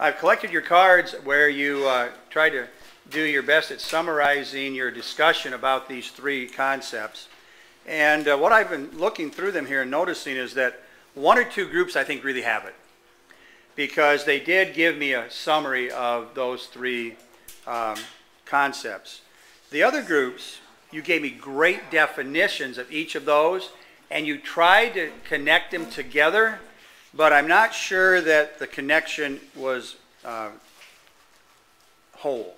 I've collected your cards where you try to do your best at summarizing your discussion about these three concepts. And what I've been looking through them here and noticing is that one or two groups I think really have it, because they did give me a summary of those three concepts. The other groups, you gave me great definitions of each of those, and you tried to connect them together, but I'm not sure that the connection was whole.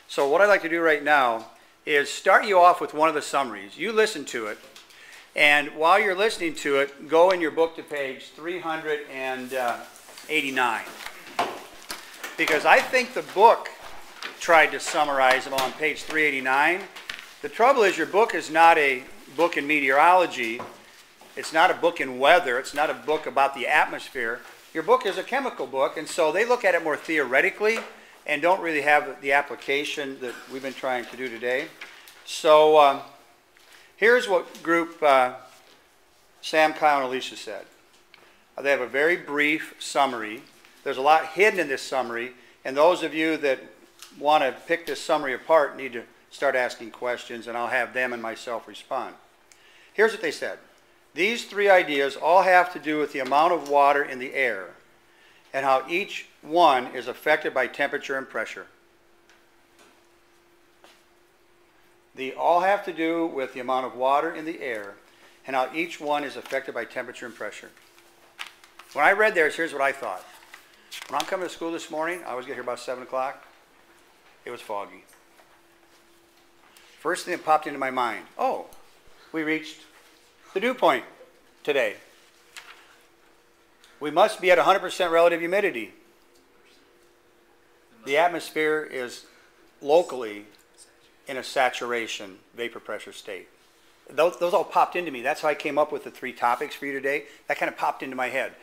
So what I'd like to do right now is start you off with one of the summaries. You listen to it, and while you're listening to it, go in your book to page 389. Because I think the book tried to summarize them on page 389. The trouble is your book is not a book in meteorology. It's not a book in weather. It's not a book about the atmosphere. Your book is a chemical book, and so they look at it more theoretically and don't really have the application that we've been trying to do today. So here's what group Sam, Kyle, and Alicia said. They have a very brief summary. There's a lot hidden in this summary, and those of you that want to pick this summary apart need to start asking questions, and I'll have them and myself respond. Here's what they said. These three ideas all have to do with the amount of water in the air and how each one is affected by temperature and pressure. They all have to do with the amount of water in the air and how each one is affected by temperature and pressure. When I read theirs, here's what I thought. When I'm coming to school this morning, I always get here about 7 o'clock. It was foggy. First thing that popped into my mind, oh, we reached the dew point today. We must be at 100% relative humidity. The atmosphere is locally in a saturation vapor pressure state. Those all popped into me. That's how I came up with the three topics for you today. That kind of popped into my head.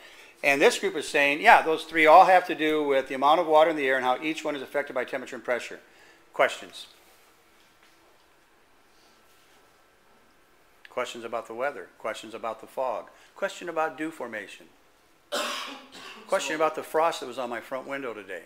And this group is saying, yeah, those three all have to do with the amount of water in the air and how each one is affected by temperature and pressure. Questions? Questions about the weather. Questions about the fog. Question about dew formation. Question about the frost that was on my front window today.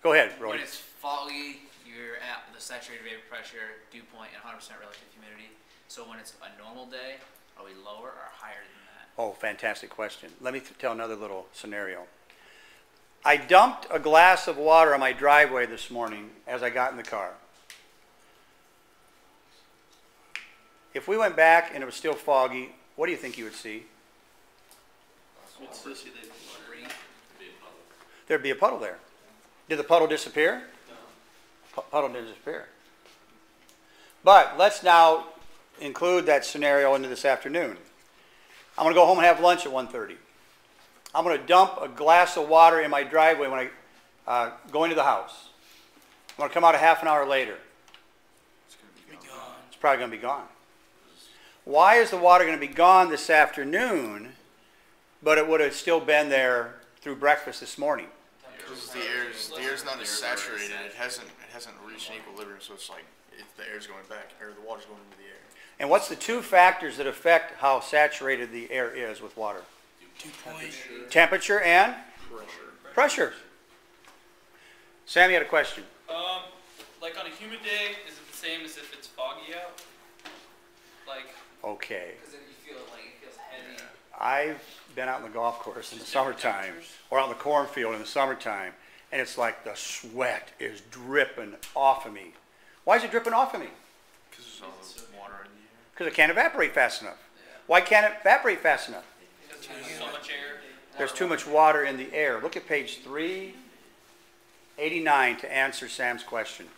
Go ahead, Roy. When it's foggy, you're at the saturated vapor pressure, dew point, and 100% relative humidity. So when it's a normal day, are we lower or higher than that? Oh, fantastic question. Let me tell another little scenario. I dumped a glass of water on my driveway this morning as I got in the car. If we went back and it was still foggy, what do you think you would see? There'd be a puddle there. Did the puddle disappear? No. Puddle didn't disappear. But let's now include that scenario into this afternoon. I'm going to go home and have lunch at 1:30. I'm going to dump a glass of water in my driveway when I go into the house. I'm going to come out a half an hour later. It's going to be gone. It's probably going to be gone. Why is the water going to be gone this afternoon, but it would have still been there through breakfast this morning? Because the air's not as saturated. It hasn't reached an equilibrium, so it's like the air's going back, or the water's going into the air. And what's the two factors that affect how saturated the air is with water? Dew point. Temperature and pressure. Sam, you had a question. Like on a humid day, is it the same as if it's foggy out? Like. Okay. Because then you feel like it feels heavy. I've been out on the golf course in the summertime, or out in the cornfield in the summertime, and it's like the sweat is dripping off of me. Why is it dripping off of me? Because there's all the water in the air. Because it can't evaporate fast enough. Why can't it evaporate fast enough? Because there's so much air. There's too much water in the air. Look at page 389 to answer Sam's question.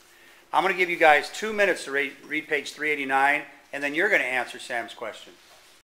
I'm going to give you guys 2 minutes to read page 389, and then you're going to answer Sam's question.